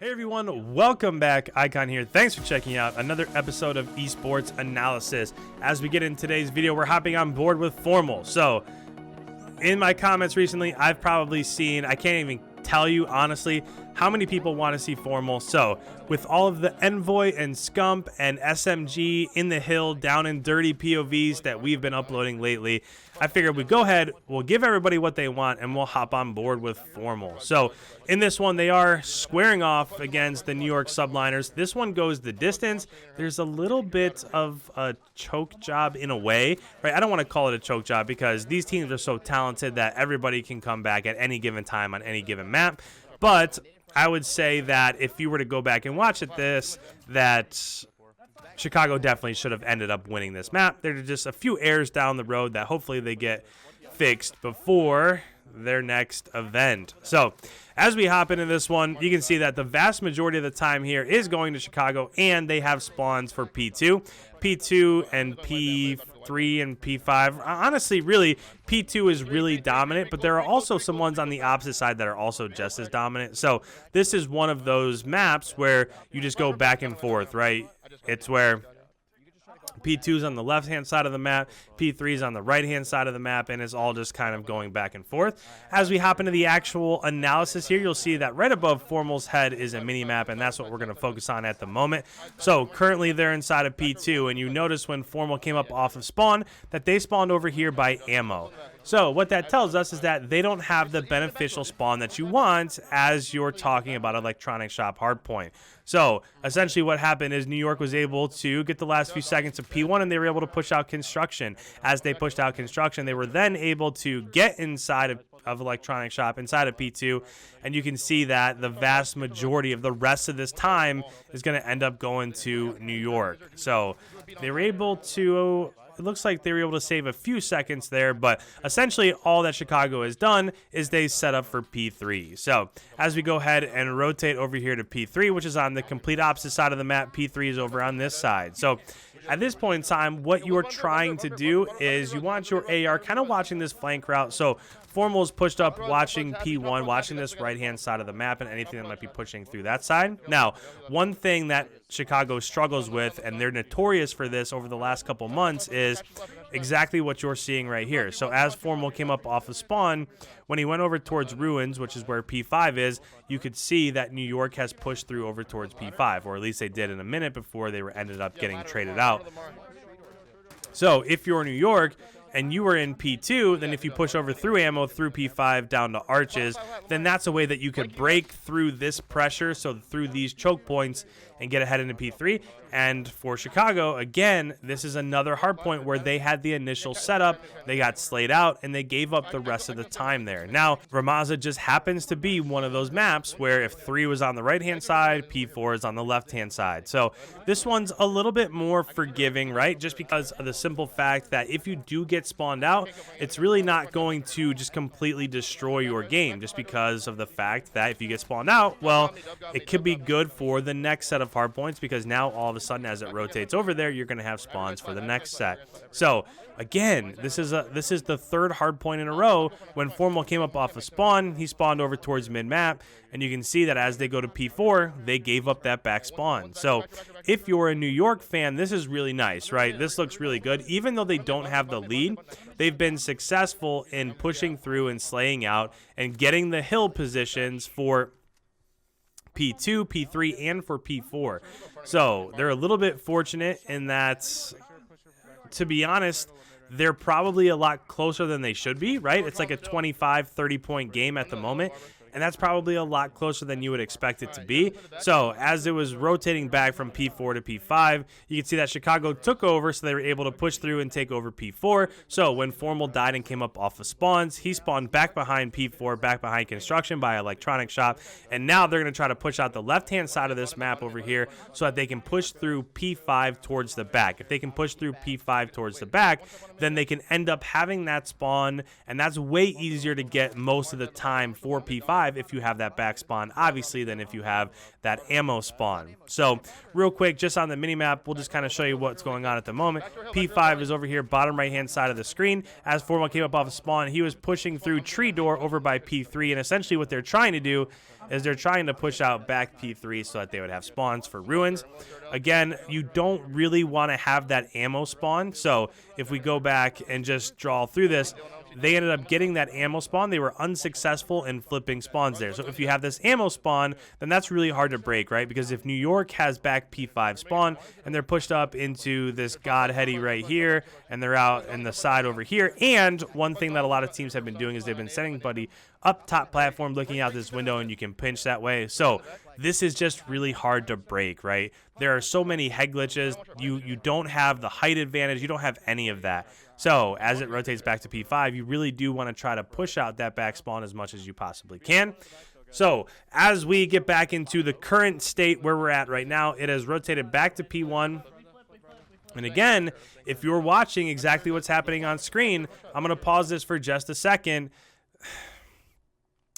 Hey everyone, welcome back. Icon here. Thanks for checking out another episode of Esports Analysis. As we get in today's video, we're hopping on board with Formal. So, in my comments recently, I've probably seen, I can't even tell you honestly how many people want to see Formal. So, with all of the Envoy and Scump and SMG in the hill down in dirty POVs that we've been uploading lately, I figured we'd go ahead, we'll give everybody what they want, and we'll hop on board with Formal. So, in this one, they are squaring off against the New York Subliners. This one goes the distance. There's a little bit of a choke job in a way, right? I don't want to call it a choke job because these teams are so talented that everybody can come back at any given time on any given map. But I would say that if you were to go back and watch that Chicago definitely should have ended up winning this map. There are just a few errors down the road that hopefully they get fixed before their next event. So as we hop into this one, you can see that the vast majority of the time here is going to Chicago, and they have spawns for P2 and P3 and P5. Honestly, really, P2 is really dominant, but there are also some ones on the opposite side that are also just as dominant. So this is one of those maps where you just go back and forth, right? It's where P2 is on the left-hand side of the map, P3 is on the right-hand side of the map, and it's all just kind of going back and forth. As we hop into the actual analysis here, you'll see that right above Formal's head is a mini-map, and that's what we're going to focus on at the moment. So currently they're inside of P2, and you notice when Formal came up off of spawn that they spawned over here by ammo. So what that tells us is that they don't have the beneficial spawn that you want as you're talking about electronic shop hardpoint. So essentially what happened is New York was able to get the last few seconds of P1, and they were able to push out construction. As they pushed out construction, they were then able to get inside of electronic shop, inside of P2, and you can see that the vast majority of the rest of this time is going to end up going to New York. So they were able to... It looks like they were able to save a few seconds there, but essentially all that Chicago has done is they set up for P3. So as we go ahead and rotate over here to P3, which is on the complete opposite side of the map, P3 is over on this side. So at this point in time, what you're trying to do is you want your AR kind of watching this flank route. So Formal is pushed up watching P1, watching this right-hand side of the map and anything that might be pushing through that side. Now, one thing that Chicago struggles with, and they're notorious for this over the last couple months, is exactly what you're seeing right here. So as Formal came up off of spawn, when he went over towards Ruins, which is where P5 is, you could see that New York has pushed through over towards P5, or at least they did in a minute before they ended up getting traded out. So if you're New York and you were in P2, then if you push over through ammo through P5 down to arches, then that's a way that you could break through this pressure, so through these choke points, and get ahead into P3. And for Chicago, again, this is another hard point where they had the initial setup, they got slayed out, and they gave up the rest of the time there. Now, Rammaza just happens to be one of those maps where if 3 was on the right-hand side, P4 is on the left-hand side. So this one's a little bit more forgiving, right? Just because of the simple fact that if you do get spawned out, it's really not going to just completely destroy your game, just because of the fact that if you get spawned out, well, it could be good for the next set of hard points, because now all of a sudden as it rotates over there, you're going to have spawns for the next set. So again, this is the third hard point in a row. When Formal came up off of spawn, he spawned over towards mid-map, and you can see that as they go to P4, they gave up that back spawn. So if you're a New York fan, this is really nice, right? This looks really good. Even though they don't have the lead, they've been successful in pushing through and slaying out and getting the hill positions for P2, P3, and for P4. So they're a little bit fortunate in that, to be honest, they're probably a lot closer than they should be, right? It's like a 25, 30-point game at the moment, and that's probably a lot closer than you would expect it to be. So as it was rotating back from P4 to P5, you can see that Chicago took over, so they were able to push through and take over P4. So when Formal died and came up off of spawns, he spawned back behind P4, back behind construction by electronic shop, and now they're going to try to push out the left-hand side of this map over here so that they can push through P5 towards the back. If they can push through P5 towards the back, then they can end up having that spawn, and that's way easier to get most of the time for P5 P5 if you have that back spawn, obviously, than if you have that ammo spawn. So real quick, just on the minimap, we'll just kind of show you what's going on at the moment. P5 is over here, bottom right-hand side of the screen. As Formal came up off a spawn, he was pushing through tree door over by P3, and essentially what they're trying to do is they're trying to push out back P3 so that they would have spawns for ruins. Again, you don't really want to have that ammo spawn, so if we go back and just draw through this, they ended up getting that ammo spawn. They were unsuccessful in flipping spawns there. So if you have this ammo spawn, then that's really hard to break, right? Because if New York has back P5 spawn and they're pushed up into this Godheady right here and they're out in the side over here, and one thing that a lot of teams have been doing is they've been sending Buddy up top platform looking out this window, and you can pinch that way. So this is just really hard to break, right? There are so many head glitches. You don't have the height advantage. You don't have any of that. So as it rotates back to P5, you really do want to try to push out that back spawn as much as you possibly can. So as we get back into the current state where we're at right now, it has rotated back to P1. And again, if you're watching exactly what's happening on screen, I'm going to pause this for just a second.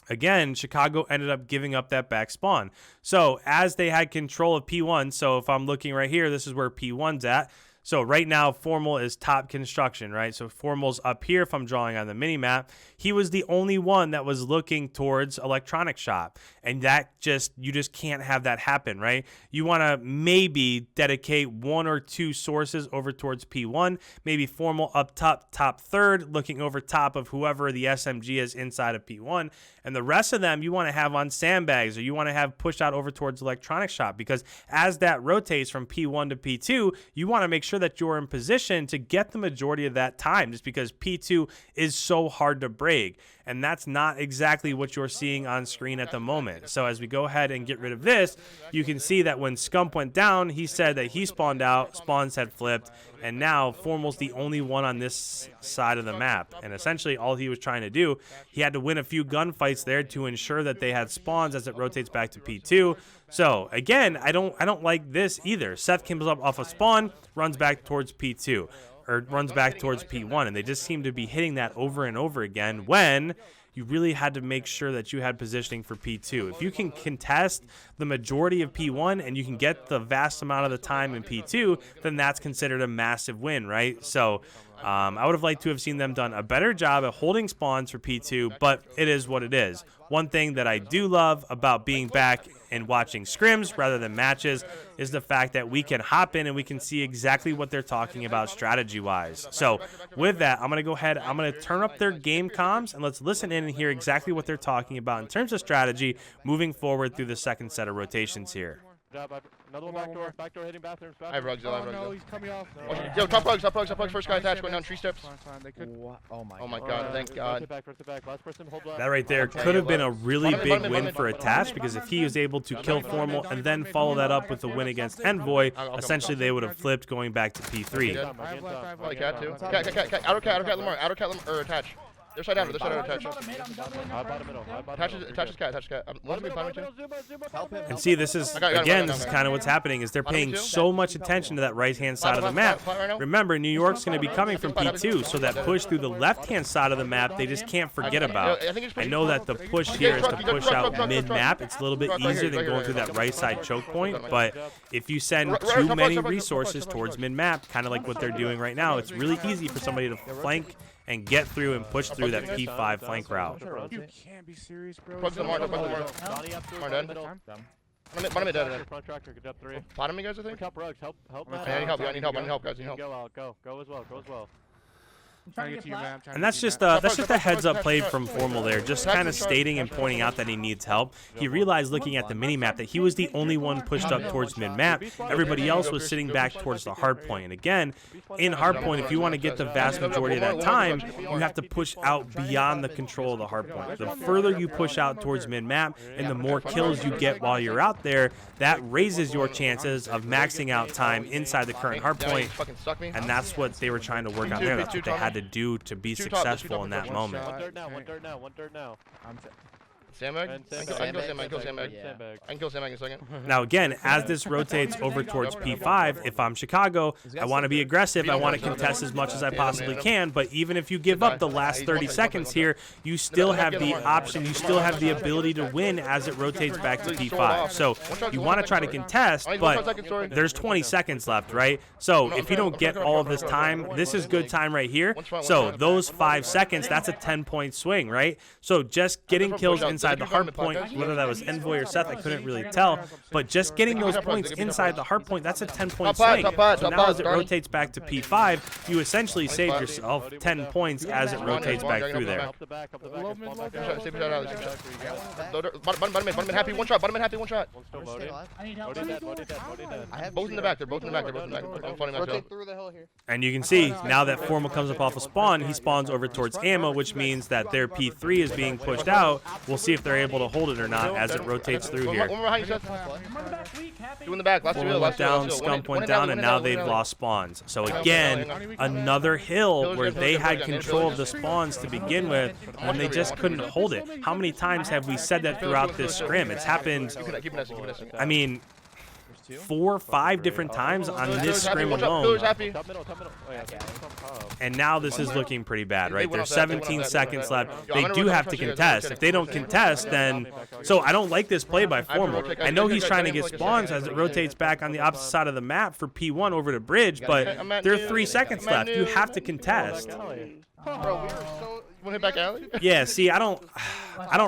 Again, Chicago ended up giving up that back spawn. So as they had control of P1, so if I'm looking right here, this is where P1's at. So right now, Formal is top construction, right? So Formal's up here if I'm drawing on the mini-map. He was the only one that was looking towards Electronic Shop. And that you just can't have that happen, right? You want to maybe dedicate one or two sources over towards P1. Maybe Formal up top third, looking over top of whoever the SMG is inside of P1. And the rest of them you want to have on sandbags, or you want to have pushed out over towards Electronic Shop, because as that rotates from P1 to P2, you want to make sure that you're in position to get the majority of that time, just because P2 is so hard to break. And that's not exactly what you're seeing on screen at the moment. So as we go ahead and get rid of this, you can see that when Scump went down, he said that he spawned out, spawns had flipped, and now Formal's the only one on this side of the map. And essentially all he was trying to do, he had to win a few gunfights there to ensure that they had spawns as it rotates back to P2. So again, I don't like this either. Seth comes up off a spawn, runs back towards P2, or runs back towards P1, and they just seem to be hitting that over and over again when you really had to make sure that you had positioning for P2. If you can contest the majority of P1 and you can get the vast amount of the time in P2, then that's considered a massive win, right? So I would have liked to have seen them done a better job at holding spawns for P2, but it is what it is. One thing that I do love about being back and watching scrims rather than matches is the fact that we can hop in and we can see exactly what they're talking about strategy-wise. So with that, I'm going to go ahead, I'm going to turn up their game comms, and let's listen in and hear exactly what they're talking about in terms of strategy moving forward through the second set of rotations here. Another one back door hitting bathrooms. I have rugs, I have rugs. No, he's coming off. Yo, top rugs, first guy attached, going down 3 steps. Oh my god, thank god. Last person, hold that right there could have been a really big win for Attach, because if he was able to kill Formal and then follow that up with a win against Envoy, essentially they would have flipped going back to P3. Probably cat too. Cat, outer cat, Lamar, or Attach. Their side down, Attach. Attach is cat. And see, this is, again, this is kind of what's happening, is they're paying so much attention to that right-hand side of the map. Remember, New York's going to be coming from P2, so that push through the left-hand side of the map, they just can't forget about. I know that the push here is to push out mid-map. It's a little bit easier than going through that right-side choke point, but if you send too many resources towards mid-map, kind of like what they're doing right now, it's really easy for somebody to flank and get through and push through that P5 flank route. You can't be serious, bro. Bottom me, guys, I think. Help rugs, help. I need help, guys. Go as well. And that's just a heads up play from Formal there, just kind of stating and pointing out that he needs help. He realized looking at the mini-map that he was the only one pushed up towards mid-map. Everybody else was sitting back towards the hardpoint. And again, in hardpoint, if you want to get the vast majority of that time, you have to push out beyond the control of the hardpoint. The further you push out towards mid-map and the more kills you get while you're out there, that raises your chances of maxing out time inside the current hardpoint. And that's what they were trying to work on there. That's what they had to do to be successful in that moment. One dirt now. Sandbag? And I can kill Sandbag. Sandbag. I can kill Sandbag in a second. Now again, as this rotates over towards P5, if I'm Chicago, I want to be aggressive. I want to contest as much as I possibly can. But even if you give up the last 30 seconds here, you still have the option. You still have the ability to win as it rotates back to P5. So you want to try to contest, but there's 20 seconds left, right? So if you don't get all of this time, this is good time right here. So those 5 seconds, that's a 10-point swing, right? So just getting kills inside the hard point, whether that was Envoy or Seth, I couldn't really tell, but just getting those points inside the hard point, that's a 10-point swing. So now as it rotates back to P5, you essentially saved yourself 10 points as it rotates back through there. Bottom mid, happy, one shot. Both in the back, they're both in the back. I'm funny myself. And you can see, now that Formal comes up off a spawn, he spawns over towards ammo, which means that their P3 is being pushed out. We'll see if they're able to hold it or not as it rotates through here. One more behind you, Seth. Two in the back, last two, went down, Scump went down, and now they've lost spawns. So again, another hill where they had control of the spawns to begin with, and they just couldn't hold it. How many times have we said that throughout this scrim? It's happened, I mean, 4 or 5 different times on this scrim alone. And now this is looking pretty bad, right? There's 17 seconds left. They do have to contest. If they don't contest, then... So I don't like this play by Formal. I know he's trying to get spawns as it rotates back on the opposite side of the map for P1 over to Bridge, but there are 3 seconds left. You have to contest. Bro, we are so... You want to hit back alley? Yeah, see, I don't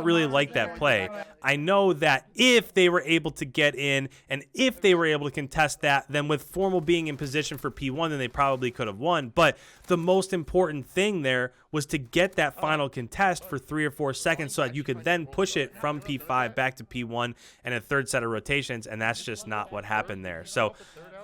really like that play. I know that if they were able to get in and if they were able to contest that, then with Formal being in position for P1, then they probably could have won. But the most important thing there was to get that final contest for 3 or 4 seconds so that you could then push it from P5 back to P1 and a third set of rotations, and that's just not what happened there. So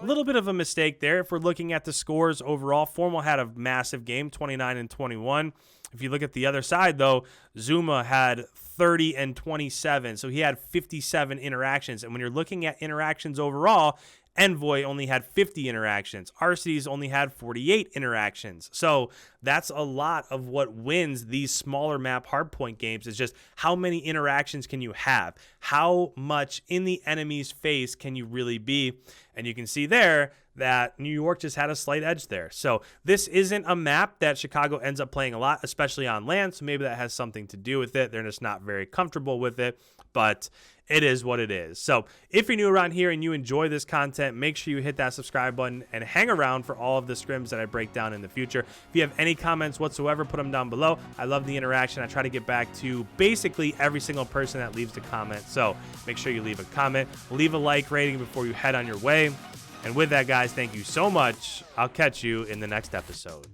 a little bit of a mistake there. If we're looking at the scores overall, Formal had a massive game, 29 and 21. If you look at the other side, though, Zuma had 30 and 27, so he had 57 interactions. And when you're looking at interactions overall, Envoy only had 50 interactions. Arcees only had 48 interactions. So that's a lot of what wins these smaller map hardpoint games, is just how many interactions can you have? How much in the enemy's face can you really be? And you can see there that New York just had a slight edge there. So this isn't a map that Chicago ends up playing a lot, especially on land. So maybe that has something to do with it. They're just not very comfortable with it, but it is what it is. So if you're new around here and you enjoy this content, make sure you hit that subscribe button and hang around for all of the scrims that I break down in the future. If you have any comments whatsoever, put them down below. I love the interaction. I try to get back to basically every single person that leaves a comment. So make sure you leave a comment, leave a like rating before you head on your way. And with that, guys, thank you so much. I'll catch you in the next episode.